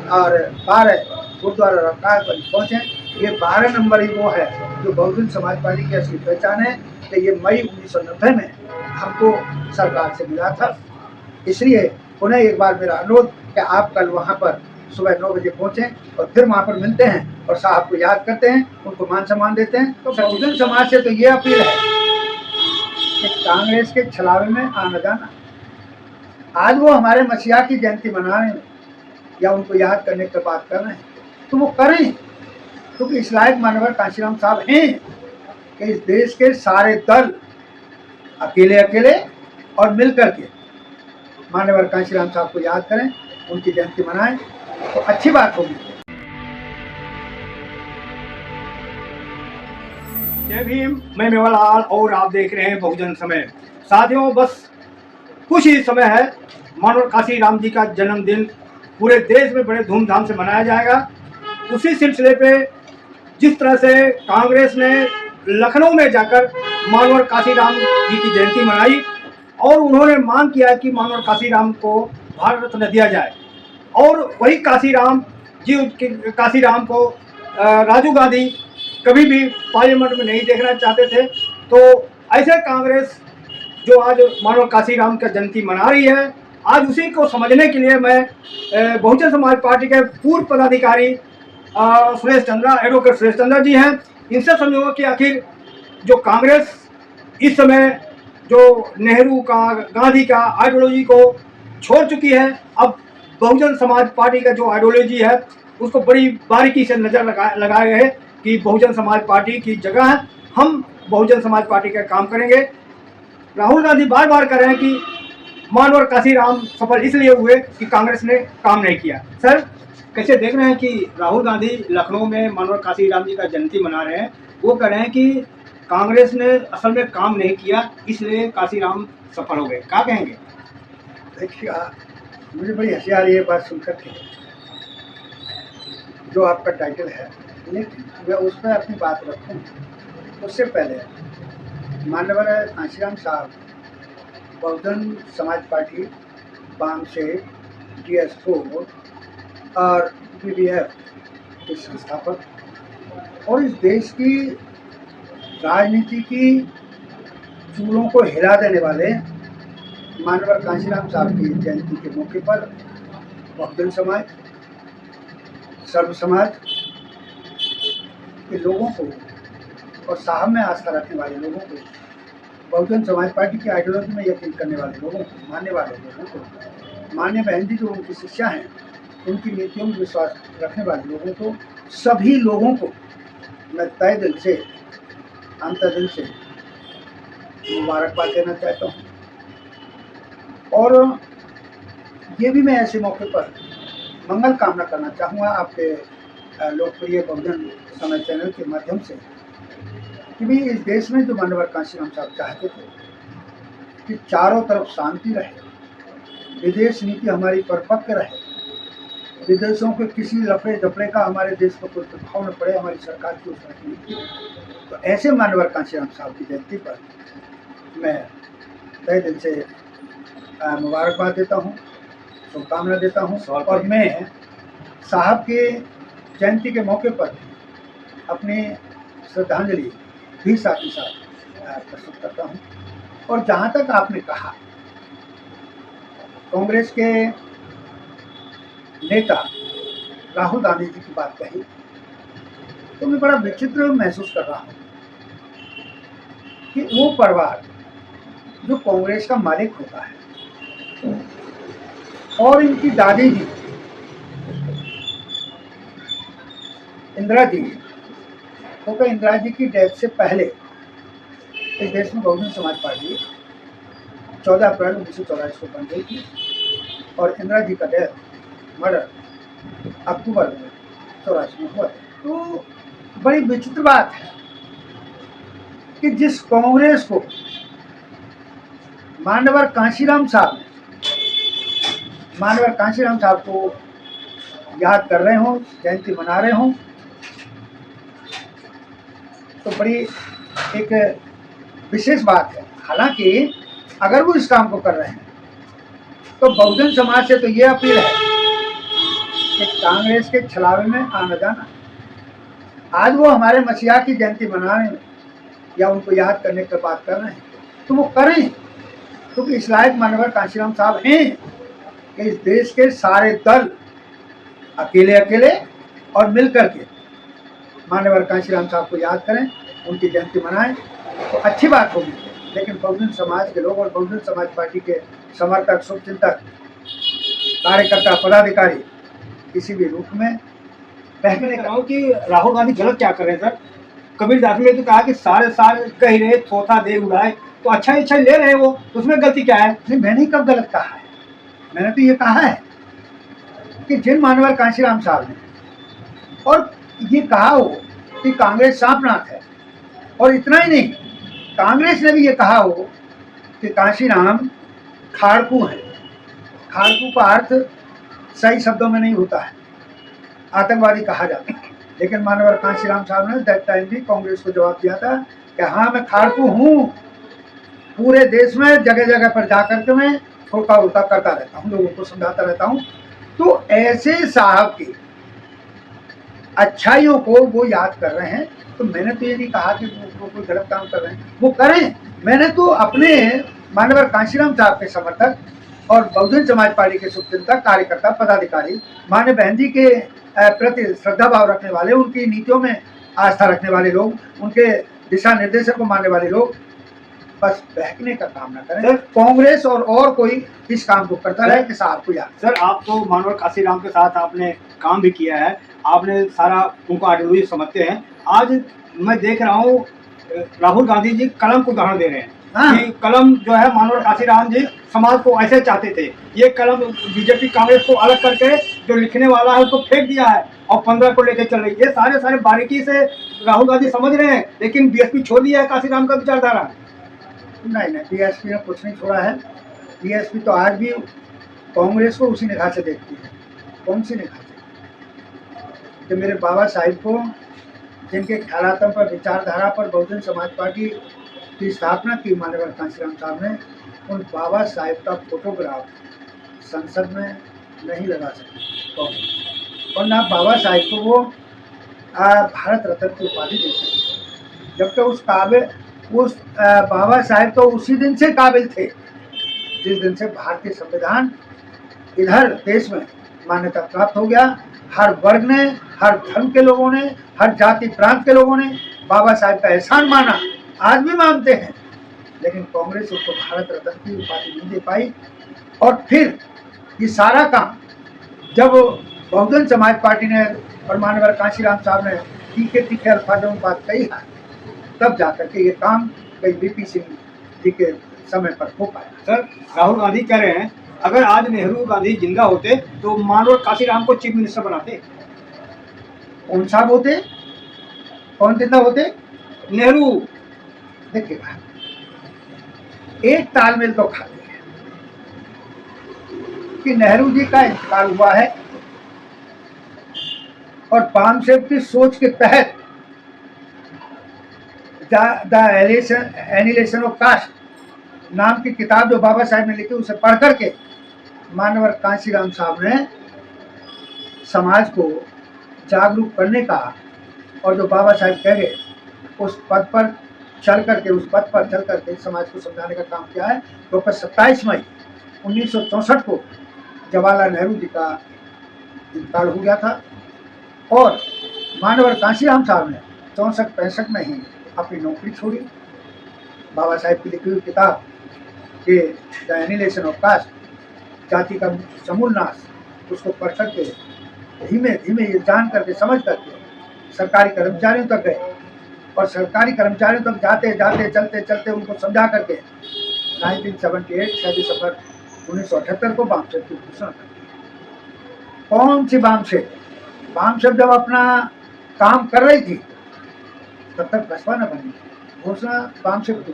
और 12 गुरुद्वारा रकाब पहुँचे। ये 12 नंबर ही वो है जो बहुजन समाज पार्टी की असली पहचान है कि ये मई 1990 में हमको सरकार से मिला था। इसलिए उन्हें एक बार मेरा अनुरोध कि आप कल वहाँ पर सुबह 9 बजे पहुँचें और फिर वहाँ पर मिलते हैं और साहब को याद करते हैं, उनको मान सम्मान देते हैं। तो बहुजन समाज से तो ये अपील है कि कांग्रेस के छलावे में आना जाना। आज वो हमारे मसीहा की जयंती मना रहे हैं या उनको याद करने की बात कर रहे हैं तो वो करें, क्योंकि इस लायक मानवर कांशीराम साहब हैं कि इस देश के सारे दल अकेले अकेले और मिलकर के मान्यवर कांशीराम साहब को याद करें, उनकी जयंती मनाएं तो अच्छी बात होगी। जय भीम, मैं मेवालाल और आप देख रहे हैं बहुजन समय। साथियों, बस कुछ ही समय है, मानवर कांशीराम जी का जन्मदिन पूरे देश में बड़े धूमधाम से मनाया जाएगा। उसी सिलसिले पे जिस तरह से कांग्रेस ने लखनऊ में जाकर मानवर कांशीराम जी की जयंती मनाई और उन्होंने मांग किया कि मानवर कांशीराम को भारत रत्न दिया जाए, और वही कांशीराम को राजीव गांधी कभी भी पार्लियामेंट में नहीं देखना चाहते थे। तो ऐसे कांग्रेस जो आज मानवर कांशीराम का जयंती मना रही है, आज उसी को समझने के लिए मैं बहुजन समाज पार्टी के पूर्व पदाधिकारी सुरेश चंद्रा, एडवोकेट सुरेश चंद्रा जी हैं, इनसे समझूंगा कि आखिर जो कांग्रेस इस समय जो नेहरू का, गांधी का आइडियोलॉजी को छोड़ चुकी है, अब बहुजन समाज पार्टी का जो आइडियोलॉजी है उसको बड़ी बारीकी से नज़र लगाए है कि बहुजन समाज पार्टी की जगह है, हम बहुजन समाज पार्टी का काम करेंगे। राहुल गांधी बार बार कह रहे हैं कि मानवर कांशीराम सफल इसलिए हुए कि कांग्रेस ने काम नहीं किया। सर, कैसे देख रहे हैं कि राहुल गांधी लखनऊ में मानवर कांशीराम जी का जयंती मना रहे हैं, वो कह रहे हैं कि कांग्रेस ने असल में काम नहीं किया इसलिए कांशीराम सफल हो गए, क्या कहेंगे? देखिए, मुझे बड़ी हंसी आ रही है बात सुनकर के, जो आपका टाइटल है, लेकिन मैं उस पर अपनी बात रखूँ उससे पहले मानवर कांशीराम साहब बहुजन समाज पार्टी, बाम से DS4 और BBF के संस्थापक और इस देश की राजनीति की चूलों को हिला देने वाले मानवर कांशीराम साहब की जयंती के मौके पर बहुजन समाज, सर्व समाज के लोगों को और साहब में आस्था रखने वाले लोगों को, बहुजन समाज पार्टी की आइडियोलॉजी में यकीन करने वाले लोगों को, मानने वाले लोगों को, मान्य बहन जी जो उनकी शिष्या हैं, उनकी नीतियों में विश्वास रखने वाले लोगों को, सभी लोगों को मैं तय दिल से, अंतर्दिल से मुबारकबाद देना चाहता हूँ। और ये भी मैं ऐसे मौके पर मंगल कामना करना चाहूँगा आपके लोकप्रिय बहुजन समय चैनल के माध्यम से कि भी इस देश में जो मानवर कांशीराम साहब चाहते थे कि चारों तरफ शांति रहे, विदेश नीति हमारी परिपक्व रहे, विदेशों के किसी लफड़े झपड़े का हमारे देश पर कोई प्रभाव न पड़े, हमारी सरकार की उस नीति, तो ऐसे मानवर कांशीराम साहब की जयंती पर मैं तहे दिल से मुबारकबाद देता हूँ, शुभकामना देता हूँ। और मैं साहब के जयंती के मौके पर अपनी श्रद्धांजलि भी साथ ही साथ प्रस्तुत करता हूँ। और जहाँ तक आपने कहा कांग्रेस के नेता राहुल गांधी जी की बात कही, तो मैं बड़ा विचित्र महसूस कर रहा हूँ कि वो परिवार जो कांग्रेस का मालिक होता है और इनकी दादी जी इंदिरा जी, क्योंकि इंदिरा जी की डेथ से पहले इस देश में बहुजन समाज पार्टी 14 अप्रैल 1984 को बन गई थी और इंदिरा जी का डेथ मर्डर अक्टूबर में 84 में हुआ। तो बड़ी विचित्र बात है कि जिस कांग्रेस को मानवर कांशीराम साहब को याद कर रहे हों, जयंती मना रहे हों, तो बड़ी एक विशेष बात है। हालांकि अगर वो इस काम को कर रहे हैं तो बहुजन समाज से तो ये अपील है कि कांग्रेस के छलावे में आना जाना। आज वो हमारे मसीहा की जयंती मनाने में या उनको याद करने की बात कर रहे हैं तो वो करें, क्योंकि इस लायक मानवर कांशीराम साहब हैं कि इस देश के सारे दल अकेले अकेले और मिलकर के मान्यवर कांशीराम साहब को याद करें, उनकी जयंती मनाएं तो अच्छी बात होगी। लेकिन बहुजन समाज के लोग और बहुजन समाज पार्टी के समर्थक, शुभचिंतक, कार्यकर्ता, पदाधिकारी किसी भी रूप में कहने का हूँ कि राहुल गांधी गलत क्या कर रहे हैं सर। कबीरदास ने तो कहा कि सारे साल कह रहे थोथा दे उड़ाए, तो अच्छा इच्छा ले रहे वो, उसमें गलती क्या है? नहीं, मैंने कब गलत कहा है? मैंने तो ये कहा है कि जिन मानवर कांशीराम साहब ने और ये कहा हो कि कांग्रेस सांपनाथ है, और इतना ही नहीं, कांग्रेस ने भी ये कहा हो कि कांशीराम खाड़कू है। खाड़कू का अर्थ सही शब्दों में नहीं होता है, आतंकवादी कहा जाता है। लेकिन मानवर कांशीराम साहब ने दैट टाइम भी कांग्रेस को जवाब दिया था कि हाँ, मैं खाड़कू हूँ, पूरे देश में जगह जगह पर जाकर के मैं ठोका उल्टा करता रहता हूँ, लोगों को समझाता रहता हूँ। तो ऐसे साहब की अच्छाइयों को वो याद कर रहे हैं, तो मैंने तो ये नहीं कहा कि वो कोई गलत काम कर रहे हैं, वो करें। मैंने तो अपने मानवर कांशीराम साहब के समर्थक और बहुजन समाज पार्टी के शुभचिंतक, कार्यकर्ता, पदाधिकारी, मान्य बहन जी के प्रति श्रद्धा भाव रखने वाले, उनकी नीतियों में आस्था रखने वाले लोग, उनके दिशा निर्देशों को मानने वाले लोग बस बहकने का काम ना करें। सर, कांग्रेस और कोई इस काम को करता रहे कि साहब को याद। सर, आप तो मानवर कांशीराम के साथ आपने काम भी किया है, आपने सारा उनको आइडियोलॉजी समझते हैं। आज मैं देख रहा हूँ राहुल गांधी जी कलम को उदाहरण दे रहे हैं। हाँ। कि कलम जो है मानवर कांशीराम जी समाज को ऐसे चाहते थे, ये कलम बीजेपी कांग्रेस को अलग करके जो लिखने वाला है उसको फेंक दिया है और 15 को लेकर चल रही है। ये सारे बारीकी से राहुल गांधी समझ रहे हैं, लेकिन बीएसपी छोड़ दिया है कांशीराम का विचारधारा। नहीं, बीएसपी ने कुछ नहीं छोड़ा है। बीएसपी तो आज भी कांग्रेस को उसी निगाह से देखती है। कौन सी निगाह से? कि मेरे बाबा साहिब को, जिनके ख्यालातों पर, विचारधारा पर बहुजन समाज पार्टी की स्थापना की मानवर कांशीराम साहब ने, उन बाबा साहिब का फोटोग्राफ संसद में नहीं लगा सकते और ना बाबा साहिब को वो भारत रत्न की उपाधि दे सकते। जब तक उस बाबा साहेब तो उसी दिन से काबिल थे जिस दिन से भारतीय संविधान इधर देश में मान्यता प्राप्त हो गया। हर वर्ग ने, हर धर्म के लोगों ने, हर जाति प्रांत के लोगों ने बाबा साहेब का एहसान माना, आज भी मानते हैं। लेकिन कांग्रेस उसको भारत रत्न की उपाधि नहीं दे पाई। और फिर ये सारा काम जब बहुजन समाज पार्टी ने और मानवर कांशीराम साहब ने तीखे तीखे अल्फाजों में बात कही है, तब जाकर के ये काम कई बीपी सिंह जी के समय पर हो पाया। सर, राहुल गांधी कह रहे हैं अगर आज नेहरू गांधी जिंदा होते तो मानवर कांशीराम को चीफ मिनिस्टर बनाते। कौन साहब होते? कौन जिंदा होते? नेहरू। देखिएगा, एक तालमेल तो खाली है कि नेहरू जी का इंतकाल हुआ है और पामसेब की सोच के तहत द एनिलेशन ऑफ कास्ट नाम की किताब जो बाबा साहब ने लिखी, उसे पढ़ करके मानवर कांशीराम साहब ने समाज को जागरूक करने का, और जो बाबा साहब कह गए उस पद पर चल करके समाज को समझाने का काम किया है। तो 27 मई 1964 को जवाहरलाल नेहरू जी का इंतकाल हो गया था और मानवर कांशीराम साहब ने 64-65 में ही अपनी नौकरी छोड़ी। बाबा साहेब की लिखी हुई किताब के द एनिलेशन ऑफ कास्ट, जाति का समूल नाश, उसको पढ़ करके धीमे धीमे ये जान करके, समझ करके सरकारी कर्मचारियों तक गए और सरकारी कर्मचारियों तक जाते जाते चलते चलते उनको समझा करके 1978 6 दिसंबर 1978 को बामसेब की घोषणा कर दी। कौन सी बामसेब? बामसेब जब अपना काम कर रही थी तब तक बसपा न बनी, घोषणा बामसेब की।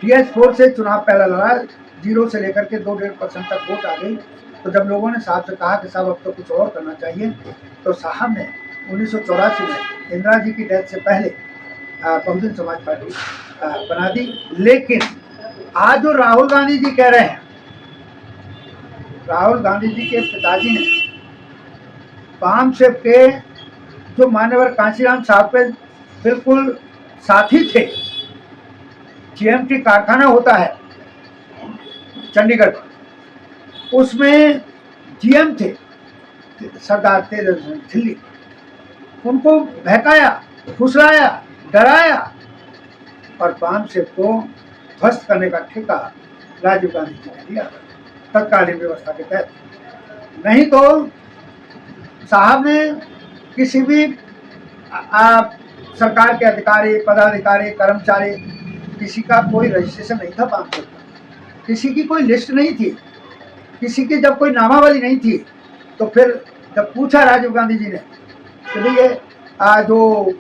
DS4 से चुनाव पहला लड़ा, 0 से लेकर के 2-1.5% तक वोट आ गई। तो जब लोगों ने साहब से कहा कि साहब अब तो कुछ और करना चाहिए, तो साहब ने 1984 में इंदिरा जी की डेथ से पहले बहुजन समाज पार्टी बना दी। लेकिन आज जो राहुल गांधी जी कह रहे हैं, राहुल गांधी जी के पिताजी ने बामसेफ के जो मान्यवर कांशीराम साहब पे बिल्कुल साथी थे, जीएमटी कारखाना होता है चंडीगढ़ में, उसमें जीएम थे सरदार तेज झिल्ली, उनको बहकाया, फुसलाया, डराया और बामसेफ को ध्वस्त करने का ठेका राजीव गांधी जी ने लिया तत्कालीन व्यवस्था के तहत। नहीं तो साहब ने किसी भी सरकार के अधिकारी, पदाधिकारी, कर्मचारी, किसी का कोई रजिस्ट्रेशन नहीं था बामसेफ का, किसी की कोई लिस्ट नहीं थी, किसी की जब कोई नामावली नहीं थी, तो फिर जब पूछा राजीव गांधी जी ने कि भाई ये जो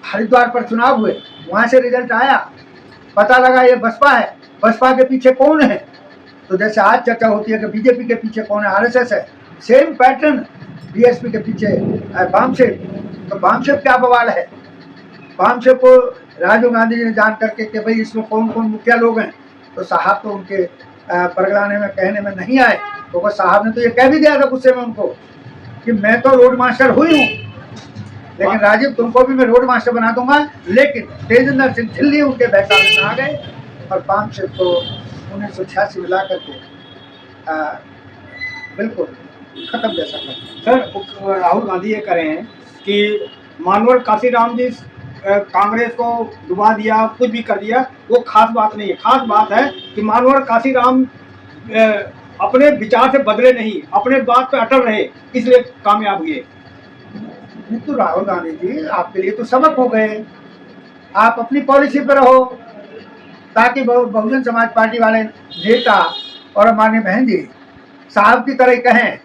हरिद्वार पर चुनाव हुए वहाँ से रिजल्ट आया, पता लगा ये बसपा है, बसपा के पीछे कौन है, तो जैसे आज चर्चा होती है कि बीजेपी के पीछे कौन है, आरएसएस है, सेम पैटर्न बीएसपी के पीछे बामसेफ। तो बामसेफ क्या बवाल है, बामसेफ को राजीव गांधी जी ने जान करके कि भाई इसमें कौन कौन मुखिया लोग हैं, तो साहब तो उनके परगलाने में कहने में नहीं आए, तो साहब ने तो ये कह भी दिया था गुस्से में उनको कि मैं तो रोड मास्टर हुई हूँ, लेकिन राजीव तुमको भी मैं रोड मास्टर बना दूंगा। लेकिन तेजेंद्र सिंह झिल्ली उनके बहकावे में आ गए और बामसेफ को 1986 में ला करके बिल्कुल खत्म जैसा कर। सर राहुल गांधी ये कह रहे हैं कि मानवर काशीराम जी कांग्रेस को डुबा दिया, कुछ भी कर दिया, वो खास बात नहीं है। खास बात है कि मानवर काशीराम अपने विचार से बदले नहीं, अपने बात पे अटल रहे, इसलिए कामयाब हुए। तो राहुल गांधी जी आपके लिए तो सबक हो गए, आप अपनी पॉलिसी पर रहो, ताकि बहुजन समाज पार्टी वाले नेता और माननीय बहन जी साहब की तरह कहें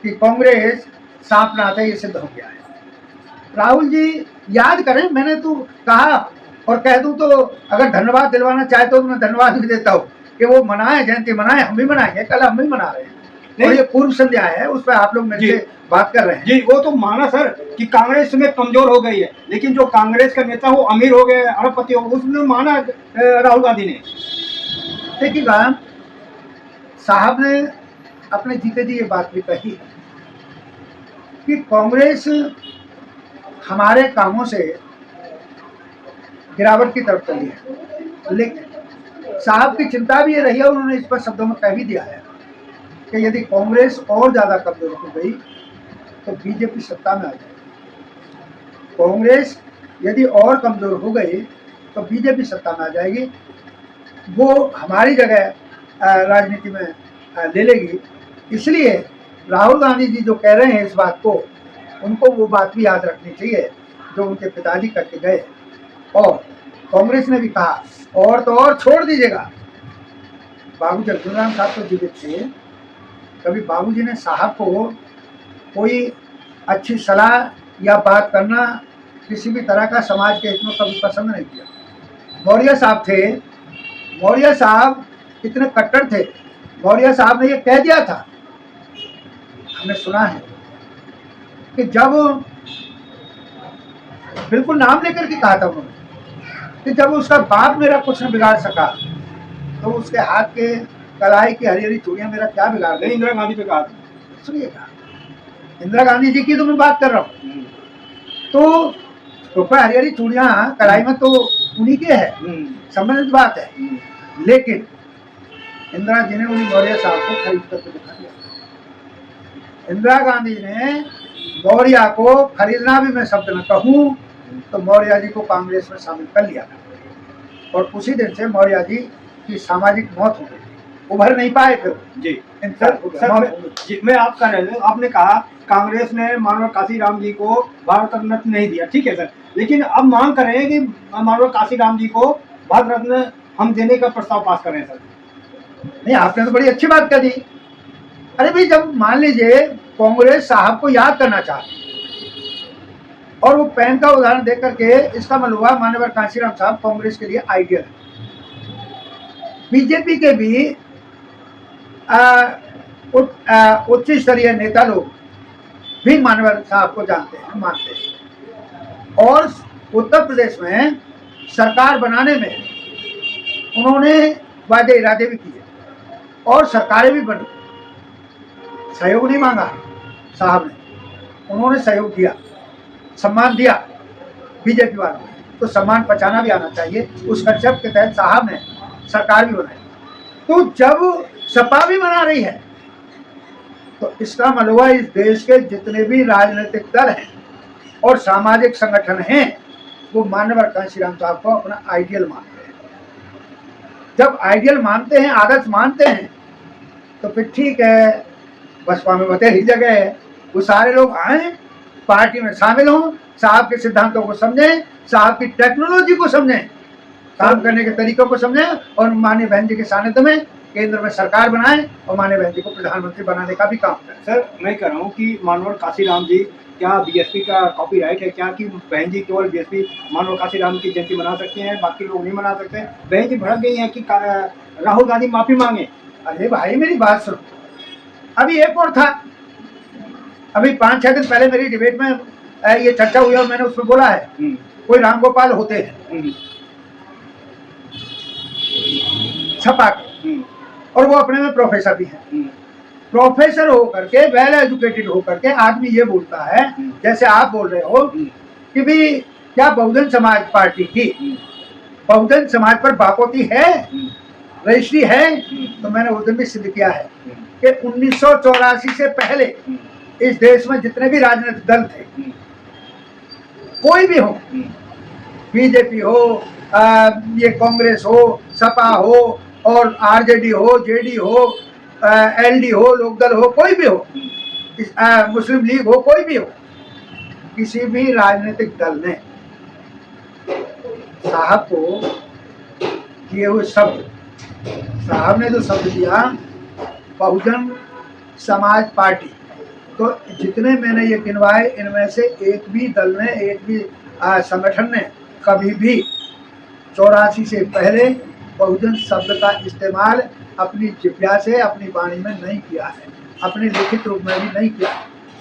कि कांग्रेस सांप नाथ है, ये सिद्ध हो गया है। राहुल जी याद करें, मैंने तो कहा और कह दूं तो अगर धन्यवाद दिलवाना चाहे तो मैं धन्यवाद भी देता हूँ कि वो मनाए, जयंती मनाए, हम भी मनाएंगे, कल हम भी मना रहे हैं। और ये पूर्व संध्या है, उस पर आप लोग मेरे से बात कर रहे हैं। जी, वो तो माना सर कि कांग्रेस में कमजोर हो गई है, लेकिन जो कांग्रेस का नेता वो अमीर हो गए, अरबपति हो, उसने माना राहुल गांधी ने। देखिएगा, साहब ने अपने जीते जी ये बात भी कही कि कांग्रेस हमारे कामों से गिरावट की तरफ चली है, लेकिन साहब की चिंता भी ये रही है, उन्होंने इस पर शब्दों में कह भी दिया है कि यदि कांग्रेस और ज्यादा कमजोर हो गई तो बीजेपी सत्ता में आ जाएगी। कांग्रेस यदि और कमजोर हो गई तो बीजेपी सत्ता में आ जाएगी, वो हमारी जगह राजनीति में ले लेगी। इसलिए राहुल गांधी जी जो कह रहे हैं इस बात को, उनको वो बात भी याद रखनी चाहिए जो उनके पिताजी करके गए। और कांग्रेस ने भी कहा और तो और छोड़ दीजिएगा, बाबू जगजीवन साहब तो जीवित थे, कभी बाबूजी ने साहब को कोई अच्छी सलाह या बात करना किसी भी तरह का समाज के हित में कभी पसंद नहीं किया। मौर्य साहब थे, मौर्य साहब कितने कट्टर थे, मौर्य साहब ने ये कह दिया था, हमने सुना है कि जब बिल्कुल नाम लेकर के कहा था उन्होंने कि जब उसका बाप मेरा कुछ न बिगाड़ सका तो उसके हाथ के कलाई की हरी हरी चूड़ियां मेरा क्या बिगाड़ गई। इंदिरा गांधी पे कहा, सुनिएगा, इंदिरा गांधी जी की तो मैं बात कर रहा हूँ, तो हरी हरी चूड़ियां कलाई में तो उन्हीं के है, संबंधित बात है। लेकिन इंदिरा जी ने उन्हीं मौर्य साहब को खरीद करके दिखा दिया। इंदिरा गांधी ने मौर्य को खरीदना भी मैं शब्द न कहूँ तो मौर्य जी को कांग्रेस में शामिल कर लिया और उसी दिन से मौर्य जी की सामाजिक मौत हो गई, उभर नहीं पाए फिर। जी जी, मैं आप कह रहे थे, आपने कहा कांग्रेस ने मानव काशीराम जी को भारत रत्न नहीं दिया, ठीक है सर, लेकिन अब मांग कर रहे हैं कि मानव काशीराम जी को भारत रत्न हम देने का प्रस्ताव पास कर रहे हैं सर। नहीं, आपने तो बड़ी अच्छी बात कह दी। अरे भाई, जब मान लीजिए कांग्रेस साहब को याद करना चाहती और वो पेन का उदाहरण देकर करके, इसका मतलब हुआ माननीय कांशीराम साहब कांग्रेस के लिए आइडियल है। बीजेपी के भी उच्च स्तरीय नेता लोग भी माननीय साहब को जानते हैं, मानते हैं, और उत्तर प्रदेश में सरकार बनाने में उन्होंने वादे इरादे भी किए और सरकारें भी बनी, सहयोग नहीं मांगा साहब ने। उन्होंने सहयोग दिया, सम्मान दिया बीजेपी वालों ने, तो सम्मान पचाना भी आना चाहिए। उस कंसेप्ट के तहत साहब ने सरकार भी बनाई। तो जब सपा भी बना रही है तो इसका मतलब इस देश के जितने भी राजनीतिक दल हैं और सामाजिक संगठन हैं वो माननीय कांशीराम साहब को अपना आइडियल मानते हैं। जब आइडियल मानते हैं, आदर्श मानते हैं, तो फिर ठीक है, बसपा में बतेरी जगह है, वो सारे लोग आए, पार्टी में शामिल हों, साहब के सिद्धांतों को समझें, साहब की टेक्नोलॉजी को समझें, काम करने के तरीकों को समझें और माननीय बहन जी के सानिध्य में केंद्र में सरकार बनाएं और माननीय बहन जी को प्रधानमंत्री बनाने का भी काम करें। सर मैं कह रहा हूँ कि मानवर काशीराम जी, क्या बीएसपी का कॉपीराइट है क्या कि बहन जी केवल बीएसपी मानवर काशीराम की जयंती मना सकती हैं, बाकी लोग नहीं मना सकते? बहन जी भड़क गई हैं कि राहुल गांधी माफी मांगे। अरे भाई मेरी बात सुनो, अभी एक और था, अभी 5-6 दिन पहले मेरी डिबेट में ये चर्चा हुई और मैंने उसमें बोला है कोई राम गोपाल होते हैं छपा के, और वो अपने में प्रोफेसर भी हैं। प्रोफेसर होकर के, वेल एजुकेटेड होकर के आदमी ये बोलता है जैसे आप बोल रहे हो कि भी क्या बहुजन समाज पार्टी की बहुजन समाज पर बापोती है, रजिस्ट्री है? तो मैंने उस दिन भी सिद्ध किया है कि 1984 से पहले इस देश में जितने भी राजनीतिक दल थे, कोई भी हो, बीजेपी हो, ये कांग्रेस हो, सपा हो और आरजेडी हो, जेडी हो, एलडी हो, लोकदल हो, कोई भी हो, मुस्लिम लीग हो, कोई भी हो, किसी भी राजनीतिक दल ने साहब को किए हुए शब्द, साहब ने जो शब्द दिया बहुजन समाज पार्टी, तो जितने मैंने ये गिनवाए इनमें से एक भी दल ने, एक भी संगठन ने कभी भी 84 से पहले बहुजन शब्द का इस्तेमाल अपनी जिह्वा से, अपनी वाणी में नहीं किया है, अपने लिखित रूप में भी नहीं किया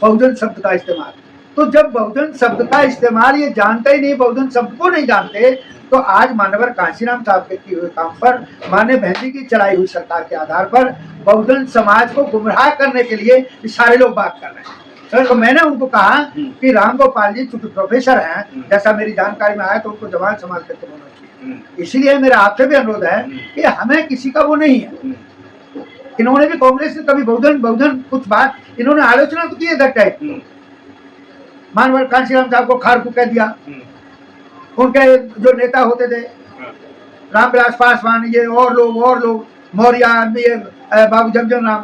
बहुजन शब्द का इस्तेमाल। तो जब बहुजन शब्द का इस्तेमाल ये जानते ही नहीं, बहुजन शब्द को नहीं जानते, तो आज मानवर कांशीराम साहब के किए हुए काम पर, माननीय बहन जी की चलाई हुई सरकार के आधार पर बहुजन समाज को गुमराह करने के लिए सारे लोग बात कर रहे हैं। सर तो मैंने उनको कहा कि राम गोपाल जी चूंकि प्रोफेसर हैं, जैसा मेरी जानकारी में आया, तो उनको जवान समाज करके बोलना चाहिए। इसलिए मेरा आपसे भी अनुरोध है कि हमें किसी का वो नहीं है। इन्होंने भी, कांग्रेस ने कभी बहुजन कुछ बात इन्होंने आलोचना तो की है दैट टाइम, मानवर कांशीराम साहब को खारकू कह दिया, उनके जो नेता होते थे रामविलास पासवान, ये और लोग मौर्य, ये बाबू जगजीवन राम,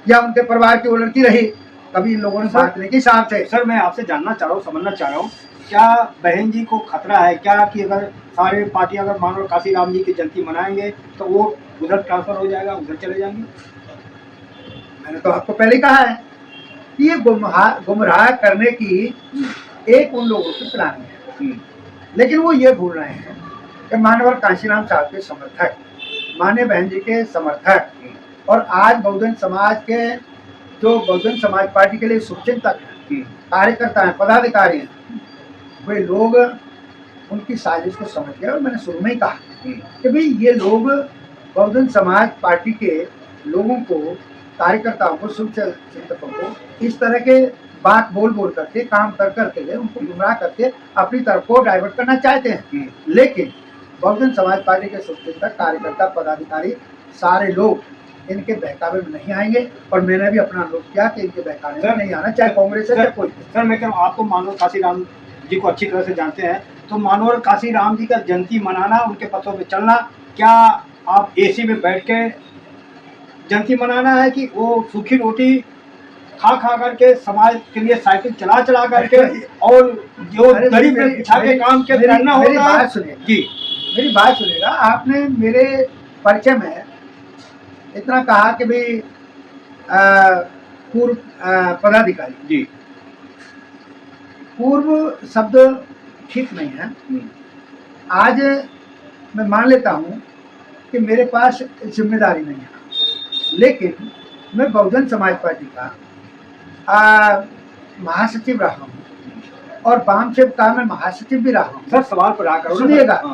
या उनके परिवार की वो लड़की रही, कभी इन लोगों ने बात नहीं की साहब से। सर मैं आपसे जानना चाह रहा हूँ, समझना चाह रहा हूँ, क्या बहन जी को खतरा है क्या कि अगर सारे पार्टी अगर मानवर काशीराम जी की जयंती मनाएंगे तो वो उधर ट्रांसफर हो जाएगा, उधर चले जाएंगे? मैंने तो आपको पहले कहा है कि ये गुमराह करने की एक उन लोगों की प्लानिंग है, लेकिन वो ये भूल रहे हैं कि मानवर कांशीराम साहब के समर्थक, माननीय बहन जी के समर्थक, और आज बहुजन समाज के जो बहुजन समाज पार्टी के लिए शुभचिंतक हैं, कार्यकर्ता हैं, पदाधिकारी हैं, वे लोग उनकी साजिश को समझ गए। और मैंने शुरू में ही कहा कि भाई ये लोग बहुजन समाज पार्टी के लोगों को, कार्यकर्ताओं को, शुभचिंतकों को इस तरह के बात बोल करके, काम करके उनको गुमराह करके अपनी तरफ को डाइवर्ट करना चाहते हैं। लेकिन बहुजन समाज पार्टी के शुभचिंतक, कार्यकर्ता, पदाधिकारी सारे लोग इनके बहकावे में नहीं आएंगे, और मैंने भी अपना अनुरोध किया कि इनके बहकावे में नहीं आना, चाहे कांग्रेस है चाहे कोई। सर मैं कह रहा हूँ, आपको मानवर काशीराम जी को अच्छी तरह से जानते हैं, तो मानवर काशीराम जी का जयंती मनाना, उनके पथों पे चलना, क्या आप एसी में बैठ के जयंती मनाना है कि वो सूखी रोटी खा करके समाज के लिए साइकिल चला करके और जो गरीब में बिछा के काम के करना होगा? मेरी बात सुनिएगा जी, मेरी बात सुनिएगा। आपने मेरे परिचय में इतना कहा कि भाई पूर्व पदाधिकारी जी, पूर्व शब्द ठीक नहीं है। आज मैं मान लेता हूँ कि मेरे पास जिम्मेदारी नहीं है, लेकिन मैं बहुजन समाज पार्टी का महासचिव रहा हूँ और वामसेव का मैं महासचिव भी रहा हूँ। सर सवाल पर आकर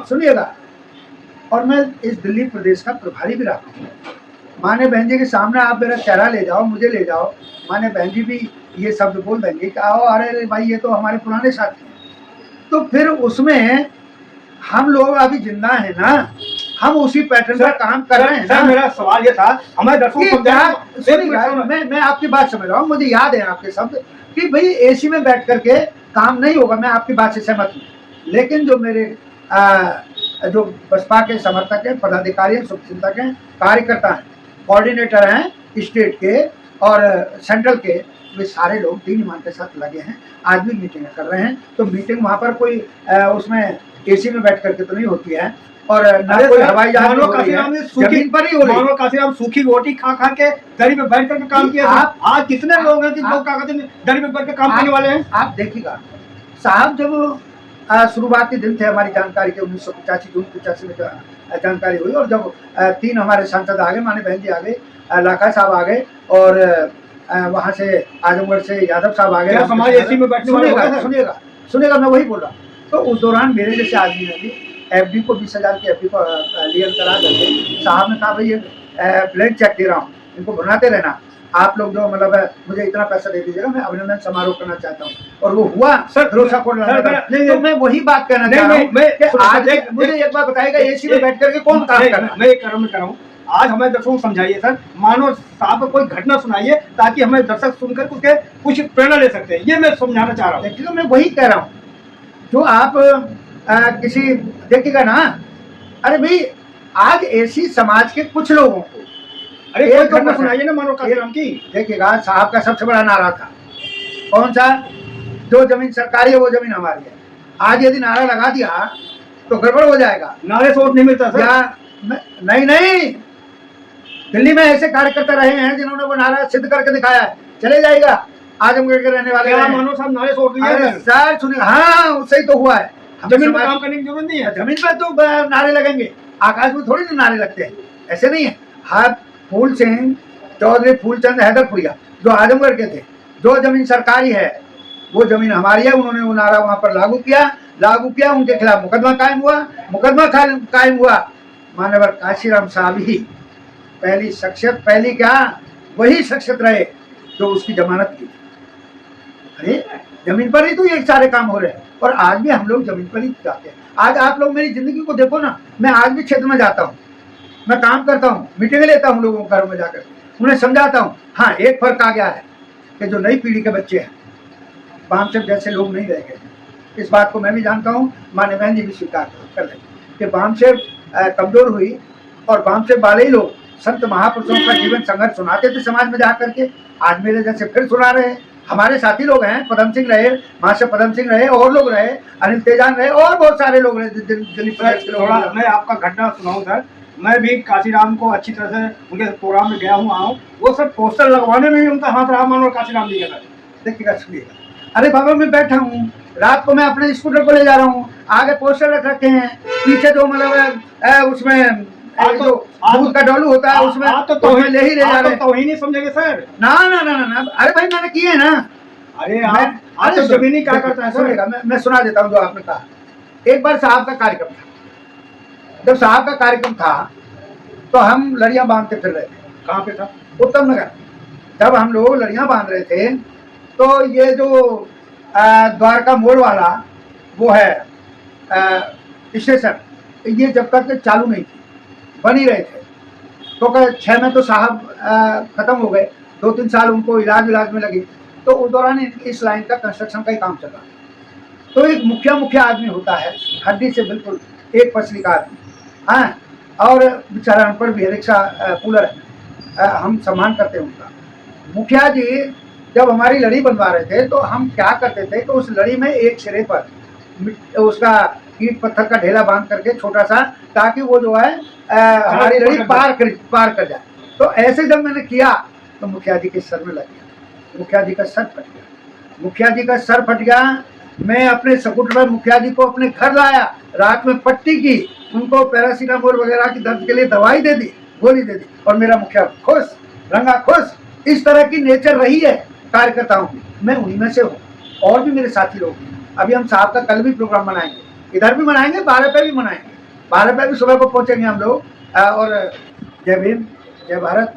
सुनिएगा, और मैं इस दिल्ली प्रदेश का प्रभारी भी रहा हूँ। माने बहन जी के सामने आप मेरा चेहरा ले जाओ, मुझे ले जाओ, माने बहन जी भी ये शब्द बोल देंगे कि आओ अरे अरे भाई ये तो हमारे पुराने साथी हैं, तो फिर उसमें हम लोग अभी जिंदा है ना, हम उसी पैटर्न पर काम कर रहे हैं ना। मेरा सवाल ये था, हमारे दर्शकों को मैं आपकी बात समझ रहा हूँ, मुझे याद है आपके शब्द कि भाई एसी में बैठ करके काम नहीं होगा, मैं आपकी बात से सहमत हूँ। लेकिन जो मेरे जो बसपा के समर्थक हैं, पदाधिकारी हैं, शुभचिंतक हैं, कार्यकर्ता हैं, कोऑर्डिनेटर हैं स्टेट के और सेंट्रल के, वे सारे लोग दीन ईमान के साथ लगे हैं। आज भी मीटिंग कर रहे हैं, तो मीटिंग वहाँ पर कोई उसमें एसी में बैठ करके तो नहीं होती है, और ना कोई हवाई जहाज जमीन पर ही हो रही है। काशीराम सूखी रोटी खा खा के दरी में बैठ करके काम किया। आप आज कितने लोग हैं जो दरी में बैठ के काम करने वाले हैं? आप देखिएगा साहब, जब शुरुआती दिन थे हमारी जानकारी के 1985 जून 85 में जानकारी हुई, और जब 3 हमारे सांसद आ गए, माने बहन जी आ गए, लाखा साहब आ गए, और वहाँ से आजमगढ़ से यादव साहब आ गए। समाज एसी में बैठने वाले सुनेगा, मैं वही बोल रहा हूँ। तो उस दौरान मेरे जैसे आदमी ने भी FD को 20,000 की FD को क्लियर करा करके साहब ने कहा भाई ये ब्लैंक चेक दे रहा हूँ, इनको भुनाते रहना, आप लोग जो मतलब मुझे इतना पैसा दे दीजिएगा, मैं अभिनंदन समारोह करना चाहता हूँ। और वो हुआ सर, भरोसा कोड लगाना। तो मैं वही बात कहना चाह रहा हूँ, आज मुझे एक बार बताइएगा एसी में बैठ करके कौन काम कर रहा है? मैं एक कर रहा हूँ, आज हमें दर्शकों समझाइए सर, मानो साहब को कोई घटना सुनाइए ताकि हमें दर्शक सुनकर उसके कुछ प्रेरणा ले सकते हैं, ये मैं समझाना चाह रहा हूँ। देखिएगा, मैं वही कह रहा हूँ, जो आप किसी देखिएगा ना, अरे भाई आज ऐसी समाज के कुछ लोगों को, अरे एक घटना सुनाइए ना मानो काशीराम की। देखिएगा साहब का सबसे बड़ा नारा था, कौन सा? जो जमीन सरकारी है वो जमीन हमारी है। आज यदि नारा लगा दिया तो गड़बड़ हो जाएगा। नारे से वोट नहीं मिलता सर? नहीं, दिल्ली में ऐसे कार्यकर्ता रहे हैं जिन्होंने वो नारा सिद्ध करके दिखाया है, चले जाएगा। आजमगढ़ के रहने वाले मानो साहब नारे से वोट लिया सर, सुनिए, हाँ उससे ही तो हुआ है। जमीन पर काम करने की जरूरत नहीं है, जमीन पर तो नारे लगेंगे, आकाश में थोड़ी ना नारे लगते हैं, ऐसे नहीं है। हाँ, फूल सिंह चौधरी, फूलचंद हैदरपुरिया जो आजमगढ़ के थे, जो जमीन सरकारी है वो जमीन हमारी है, उन्होंने वो नारा वहां पर लागू किया, उनके खिलाफ मुकदमा कायम हुआ। मानवर काशीराम साहब ही पहली शख्सियत, पहली क्या वही शख्सियत रहे जो उसकी जमानत की। अरे जमीन पर ही तो ये सारे काम हो रहे हैं, और आज भी हम लोग जमीन पर ही जाते हैं। आज आप लोग मेरी जिंदगी को देखो ना, मैं आज भी क्षेत्र में जाता हूँ, मैं काम करता हूँ, मीटिंग लेता हूँ लोगों के घरों में जाकर, उन्हें समझाता हूँ। हाँ, एक फर्क आ गया है कि जो नई पीढ़ी के बच्चे हैं, बामसेब जैसे लोग नहीं रह गए। इस बात को मैं भी जानता हूँ, माने बहन जी भी स्वीकार कर लें कि बामसेब कमजोर हुई, और बामसेब वाले ही लोग संत महापुरुषों का जीवन संघर्ष सुनाते थे समाज में जाकर के, आज मेरे जैसे फिर सुना रहे हैं। हमारे साथी लोग हैं, पदम सिंह रहे, महाशय पदम सिंह रहे, और लोग रहे, अनिल तेजान रहे, और बहुत सारे लोग रहे। थोड़ा मैं आपका घटना सुनाऊं सर, मैं भी काशीराम को अच्छी तरह से उनके प्रोग्राम में गया हूँ, वो सब पोस्टर लगवाने में भी उनका हाथ रहा, मानो काशीराम जी का। देखिएगा, सुनिएगा, अरे बाबा मैं बैठा हूँ, रात को मैं अपने स्कूटर को ले जा रहा हूँ, आगे पोस्टर रख रखे हैं, पीछे जो मतलब उसमें दूध का डोलू होता है उसमें तो ले ही ले जा रहे हैं। तो ही नहीं समझेंगे सर? ना, अरे भाई मैंने किए है ना। अरे आप तो जमीनी क्या करता है? सुनिएगा, मैं सुना देता हूँ जो आपने कहा। एक बार साहब का कार्यक्रम था, जब साहब का कार्यक्रम था तो हम लड़ियां बांधते फिर रहे थे। कहाँ पे था? उत्तम नगर। जब हम लोग लड़ियां बांध रहे थे तो ये जो द्वारका मोड़ वाला वो है स्टेशन, ये जब तक चालू नहीं थी, बन ही रहे थे, तो 6 में तो साहब खत्म हो गए, 2-3 साल उनको इलाज में लगे। तो उस दौरान इस लाइन का कंस्ट्रक्शन का ही काम चल रहा। तो एक मुखिया आदमी होता है, हड्डी से बिल्कुल एक पसली का आदमी, हाँ, और बेचारा अनपढ़ भी है, रिक्शा कूलर है, हम सम्मान करते हैं उनका। मुखिया जी जब हमारी लड़ी बनवा रहे थे तो हम क्या करते थे, तो उस लड़ी में एक सिरे पर उसका ईंट पत्थर का ढेला बांध करके छोटा सा, ताकि वो जो है हमारी लड़ी पार कर जाए। तो ऐसे जब मैंने किया तो मुखिया जी के सर में लग गया, मुखिया जी का सर फट गया। मैं अपने स्कूटर पर मुखिया जी को अपने घर लाया, रात में पट्टी की, उनको पैरासीटामोल वगैरह की दर्द के लिए दवाई दे दी, गोली दे दी, और मेरा मुखिया खुश, रंगा खुश। इस तरह की नेचर रही है कार्यकर्ताओं की, मैं उन्हीं में से हूँ, और भी मेरे साथी लोग हैं। अभी हम साहब का कल भी प्रोग्राम मनाएंगे, इधर भी मनाएंगे, 12 पे भी मनाएंगे, 12 पे भी सुबह को पहुंचेंगे हम लोग। और जय भीम, जय भारत।